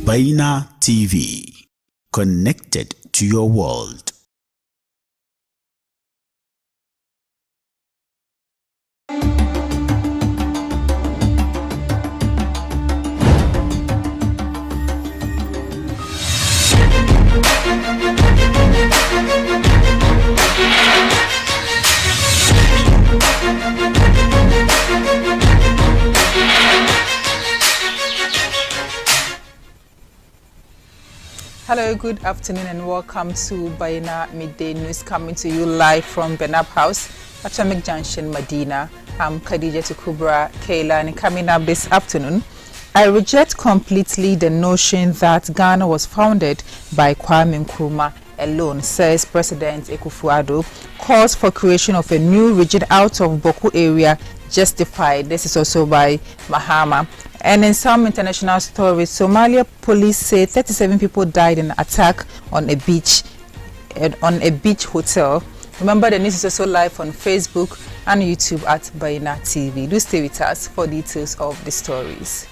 Baina TV, connected to your world. Hello, good afternoon and welcome to Baina Midday News, coming to you live from Benab House, Atomic Junction, Medina. I'm Khadija Tukubra Kayla, and coming up this afternoon, I reject completely the notion that Ghana was founded by Kwame Nkrumah alone, says President Akufo-Addo. Calls for creation of a new region out of Boko area justified. This is also by Mahama. And in some international stories, Somalia police say 37 people died in an attack on a beach hotel. Remember, the news is also live on Facebook and YouTube at Baina TV. Do stay with us for details of the stories.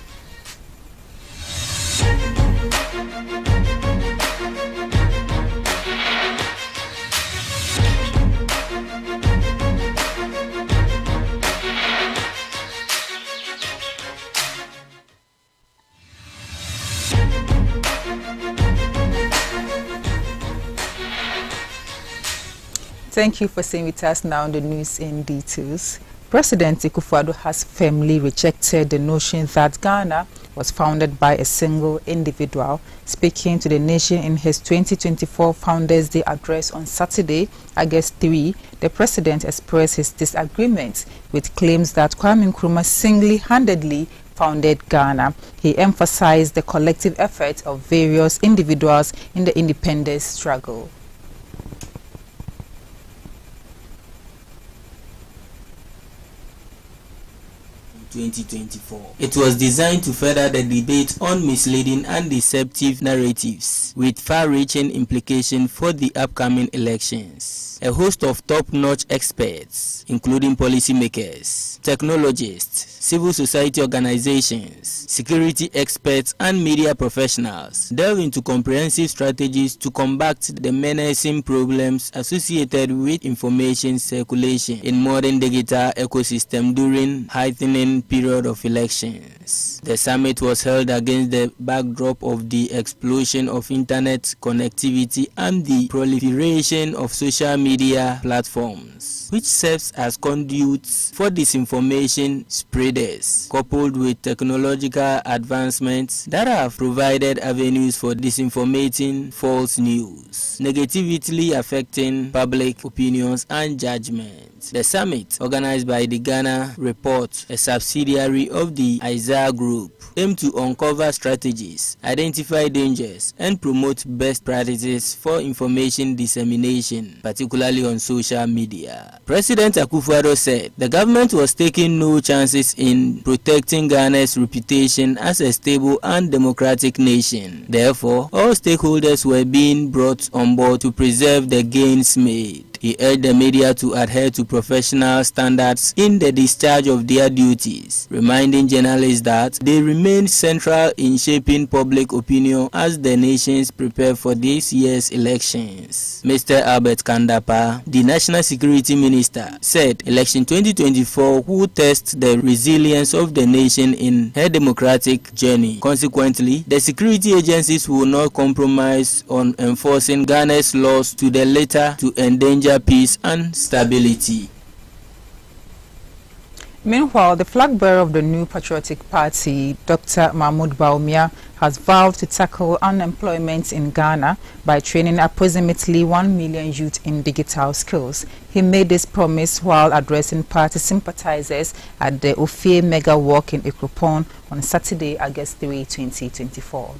Thank you for staying with us. Now on the news in details. President Akufo-Addo has firmly rejected the notion that Ghana was founded by a single individual. Speaking to the nation in his 2024 Founders Day address on Saturday, August 3, the president expressed his disagreement with claims that Kwame Nkrumah single-handedly founded Ghana. He emphasized the collective effort of various individuals in the independence struggle. 2024. It was designed to further the debate on misleading and deceptive narratives with far-reaching implications for the upcoming elections. A host of top-notch experts, including policymakers, technologists, civil society organizations, security experts, and media professionals, delve into comprehensive strategies to combat the menacing problems associated with information circulation in modern digital ecosystem during heightening period of elections. The summit was held against the backdrop of the explosion of internet connectivity and the proliferation of social media platforms, which serves as conduits for disinformation spreaders, coupled with technological advancements that have provided avenues for disinformating false news, negatively affecting public opinions and judgment. The summit, organized by the Ghana Report, a subsidiary of the ISAR Group, aimed to uncover strategies, identify dangers, and promote best practices for information dissemination, particularly on social media. President Akufo-Addo said the government was taking no chances in protecting Ghana's reputation as a stable and democratic nation. Therefore, all stakeholders were being brought on board to preserve the gains made. He urged the media to adhere to professional standards in the discharge of their duties, reminding journalists that they remain central in shaping public opinion as the nations prepare for this year's elections. Mr. Albert Kandapa, the National Security Minister, said election 2024 will test the resilience of the nation in her democratic journey. Consequently, the security agencies will not compromise on enforcing Ghana's laws to the letter to endanger peace and stability. Meanwhile, the flag bearer of the New Patriotic Party, Dr. Mahmoud Bawumia, has vowed to tackle unemployment in Ghana by training approximately 1 million youth in digital skills. He made this promise while addressing party sympathizers at the Ofie Mega Walk in Ikropon on Saturday, August 3, 2024.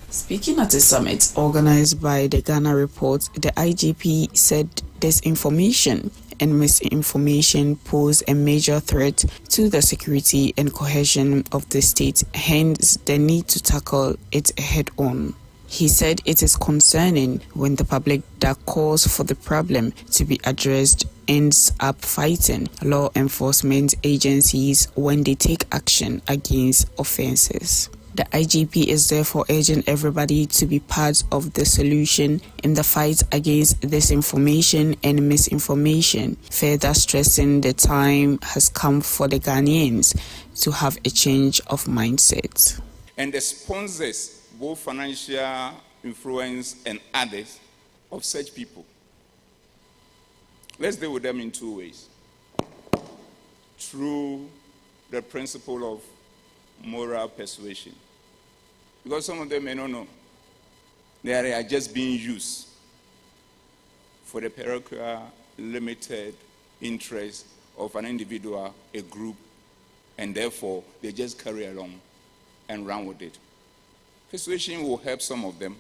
Speaking at a summit organized by the Ghana Report, the IGP said disinformation and misinformation pose a major threat to the security and cohesion of the state, hence the need to tackle it head-on. He said it is concerning when the public that calls for the problem to be addressed ends up fighting law enforcement agencies when they take action against offenses. The IGP is therefore urging everybody to be part of the solution in the fight against disinformation and misinformation, further stressing the time has come for the Ghanaians to have a change of mindset. And the sponsors, both financial influence and others, of such people, let's deal with them in two ways. Through the principle of moral persuasion. Because some of them may not know. They are just being used for the parochial, limited interest of an individual, a group, and therefore they just carry along and run with it. Persuasion will help some of them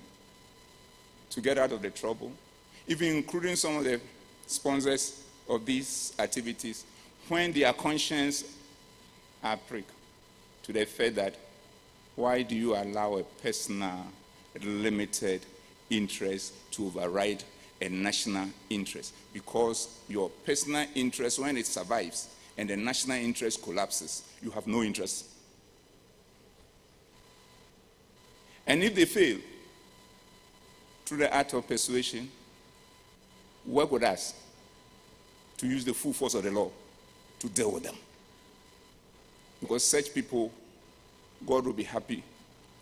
to get out of the trouble, even including some of the sponsors of these activities, when their conscience are pricked to the fact that why do you allow a personal, limited interest to override a national interest? Because your personal interest, when it survives and the national interest collapses, you have no interest. And if they fail, through the art of persuasion, work with us to use the full force of the law to deal with them. Because such people, God will be happy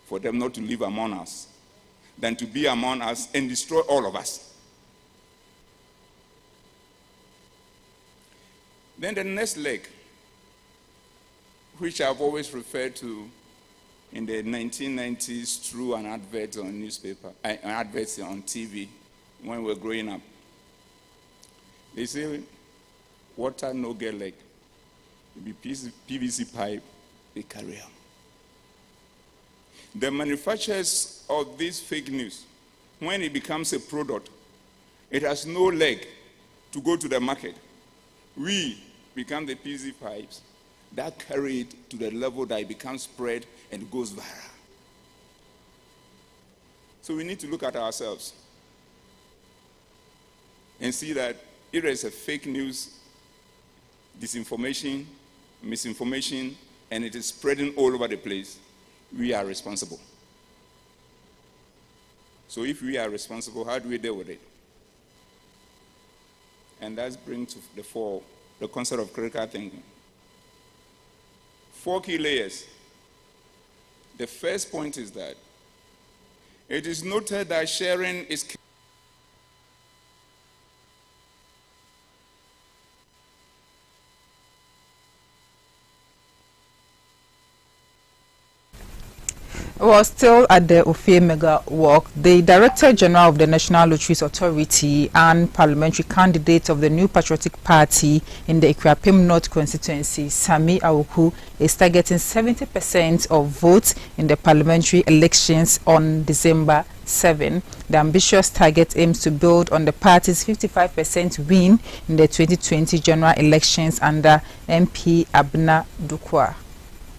for them not to live among us than to be among us and destroy all of us. Then the next leg, which I've always referred to in the 1990s through an advert on newspaper, adverts on TV when we were growing up. They say, water no get leg. It be PVC pipe, they carry on. The manufacturers of this fake news, when it becomes a product, it has no leg to go to the market. We become the PVC pipes that carry it to the level that it becomes spread and goes viral. So we need to look at ourselves and see that if there is a fake news, disinformation, misinformation, and it is spreading all over the place, we are responsible. So if we are responsible, how do we deal with it? And that brings to the fore the concept of critical thinking. 4 key layers. The first point is that it is noted that sharing is Well, still at the Ofie Mega Walk, the Director General of the National Lotteries Authority and parliamentary candidate of the New Patriotic Party in the Ikuapem North constituency, Sami Awuku, is targeting 70% of votes in the parliamentary elections on December 7. The ambitious target aims to build on the party's 55% win in the 2020 general elections under MP Abna Dukwa.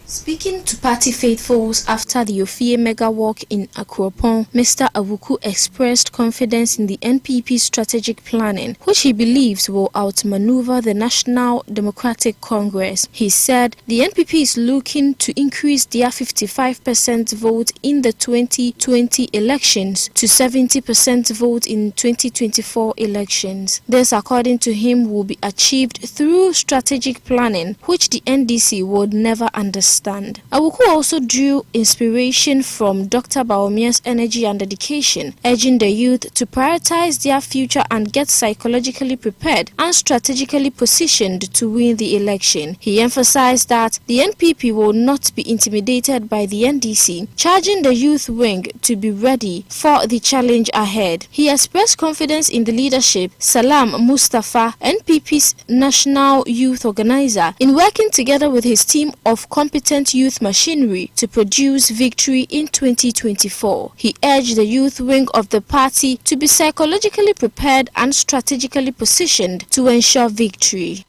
Speaking to party faithfuls after the Ofie Mega Walk in Akuapon, Mr. Awuku expressed confidence in the NPP's strategic planning, which he believes will outmaneuver the National Democratic Congress. He said the NPP is looking to increase their 55% vote in the 2020 elections to 70% vote in 2024 elections. This, according to him, will be achieved through strategic planning, which the NDC would never understand. Awuku also drew inspiration from Dr. Baomia's energy and dedication, urging the youth to prioritize their future and get psychologically prepared and strategically positioned to win the election. He emphasized that the NPP will not be intimidated by the NDC, charging the youth wing to be ready for the challenge ahead. He expressed confidence in the leadership, Salam Mustafa, NPP's national youth organizer, in working together with his team of competent youth machinery to produce victory in 2024. He urged the youth wing of the party to be psychologically prepared and strategically positioned to ensure victory.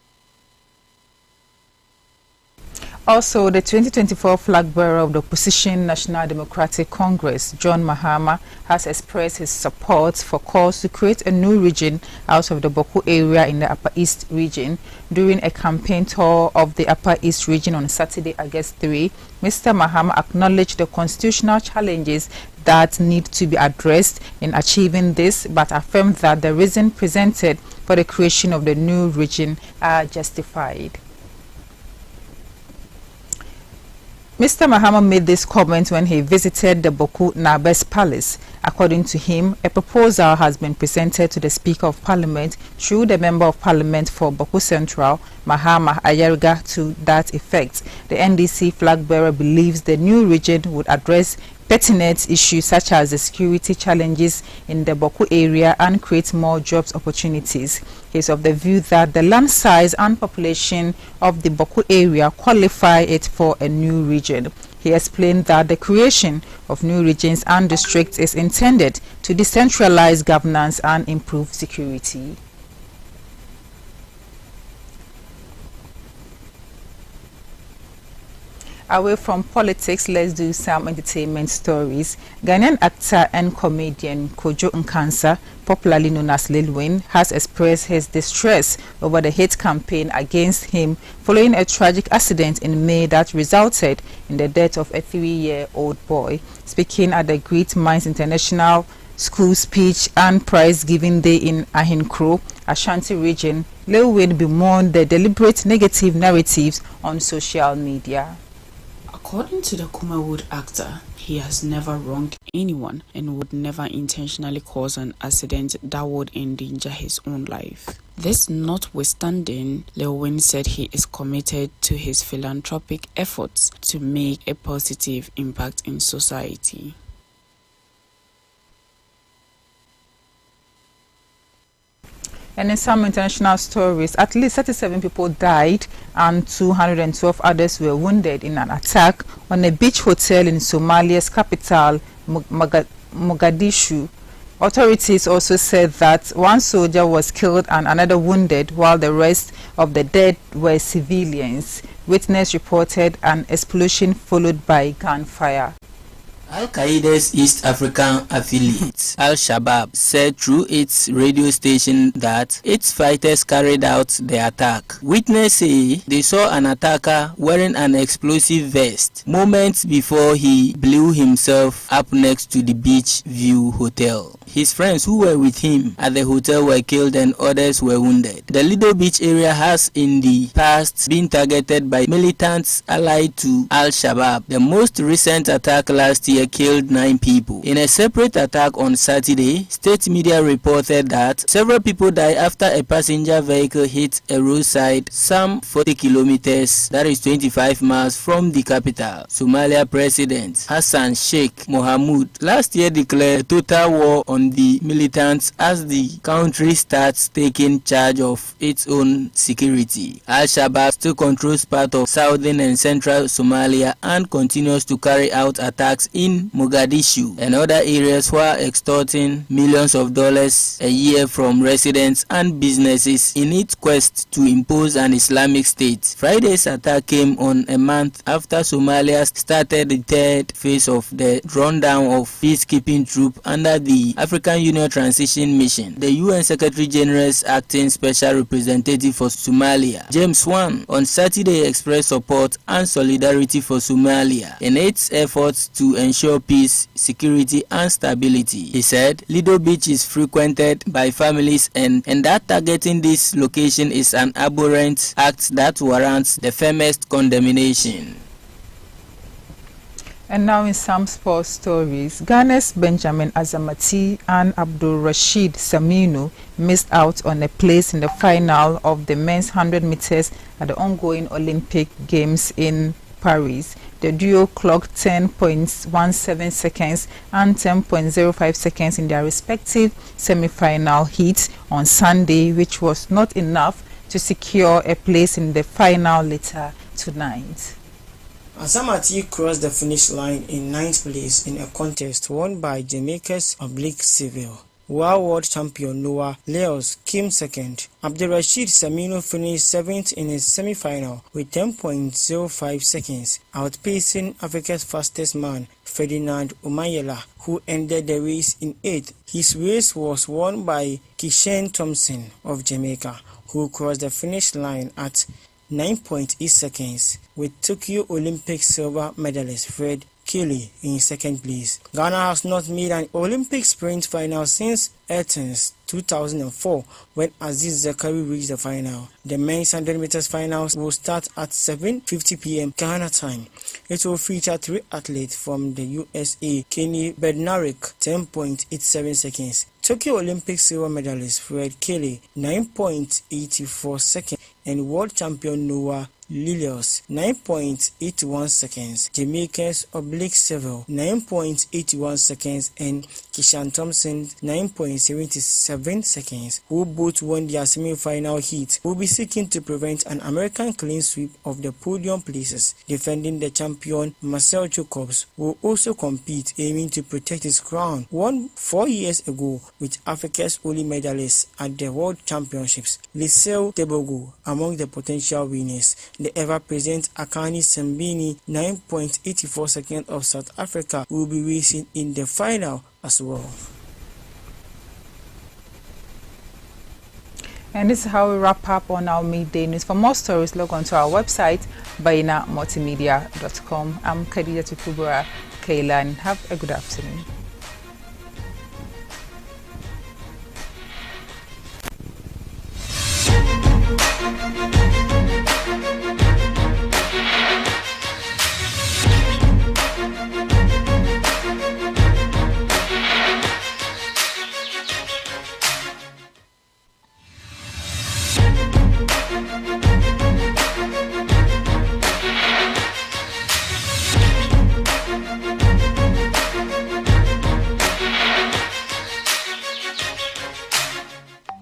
Also, the 2024 flag bearer of the opposition National Democratic Congress, John Mahama, has expressed his support for calls to create a new region out of the Boko area in the Upper East region. During a campaign tour of the Upper East region on Saturday, August 3, Mr. Mahama acknowledged the constitutional challenges that need to be addressed in achieving this, but affirmed that the reasons presented for the creation of the new region are justified. Mr. Mahama made this comment when he visited the Boku Nabes Palace. According to him, a proposal has been presented to the Speaker of Parliament through the Member of Parliament for Boku Central, Mahama Ayariga, to that effect. The NDC flag bearer believes the new region would address pertinent issues such as the security challenges in the Boku area and create more jobs opportunities. He is of the view that the land size and population of the Boku area qualify it for a new region. He explained that the creation of new regions and districts is intended to decentralize governance and improve security. Away from politics, let's do some entertainment stories. Ghanaian actor and comedian Kojo Nkansa, popularly known as Lil Wayne, has expressed his distress over the hate campaign against him following a tragic accident in May that resulted in the death of a 3-year-old boy. Speaking at the Great Minds International School Speech and Prize Giving Day in Ahinkro, Ashanti region, Lil Wayne bemoaned the deliberate negative narratives on social media. According to the Kumawood actor, he has never wronged anyone and would never intentionally cause an accident that would endanger his own life. This notwithstanding, Lil Wayne said he is committed to his philanthropic efforts to make a positive impact in society. And in some international stories, at least 37 people died and 212 others were wounded in an attack on a beach hotel in Somalia's capital, Mogadishu. Authorities also said that one soldier was killed and another wounded, while the rest of the dead were civilians. Witness reported an explosion followed by gunfire. Al-Qaeda's East African affiliate, Al-Shabaab, said through its radio station that its fighters carried out the attack. Witnesses say they saw an attacker wearing an explosive vest moments before he blew himself up next to the Beach View Hotel. His friends who were with him at the hotel were killed and others were wounded. The Lido Beach area has in the past been targeted by militants allied to Al-Shabaab. The most recent attack last year killed 9 people. In a separate attack on Saturday, state media reported that several people died after a passenger vehicle hit a roadside some 40 kilometers, that is 25 miles from the capital. Somalia President Hassan Sheikh Mohamud last year declared a total war on the militants as the country starts taking charge of its own security. Al-Shabaab still controls part of southern and central Somalia and continues to carry out attacks in Mogadishu and other areas while extorting millions of dollars a year from residents and businesses in its quest to impose an Islamic state. Friday's attack came on a month after Somalia started the third phase of the rundown of peacekeeping troops under the African Union Transition Mission. The UN Secretary General's acting special representative for Somalia, James Wan, on Saturday expressed support and solidarity for Somalia in its efforts to ensure peace, security and stability. He said Lido Beach is frequented by families and that targeting this location is an abhorrent act that warrants the firmest condemnation. And now in some sports stories, Ghana's Benjamin Azamati and Abdul Rashid Saminu missed out on a place in the final of the men's 100 meters at the ongoing Olympic Games in Paris. The duo clocked 10.17 seconds and 10.05 seconds in their respective semi-final heats on Sunday, which was not enough to secure a place in the final later tonight. Azamati crossed the finish line in 9th place in a contest won by Jamaica's Oblique Civil. while world champion Noah Lyles came second. Abdulrashid Saminu finished 7th in his semi-final with 10.05 seconds, outpacing Africa's fastest man, Ferdinand Omayela, who ended the race in 8th. His race was won by Kishen Thompson of Jamaica, who crossed the finish line at 9.8 seconds, with Tokyo Olympic silver medalist Fred Kelly in second place. Ghana has not made an Olympic sprint final since Athens 2004 when Aziz Zakari reached the final. The men's 100 meters finals will start at 7:50 p.m. Ghana time. It will feature 3 athletes from the USA: Kenny Bednarik 10.87 seconds, Tokyo Olympic silver medalist Fred Kelly 9.84 seconds, and world champion Noah Lyles 9.81 seconds, Jamaicans Oblique Seville 9.81 seconds, and Kishan Thompson 9.77 seconds, who both won their semi-final heat, will be seeking to prevent an American clean sweep of the podium places. Defending the champion Marcel Jacobs will also compete, aiming to protect his crown, won 4 years ago with Africa's only medalist at the World Championships. Lisel Tebogo among the potential winners. The ever-present Akani Sembini 9.84 seconds of South Africa will be racing in the final as well. And this is how we wrap up on our midday news. For more stories, log on to our website, bainamultimedia.com. I'm Khadija Tukubura Kailan. Have a good afternoon.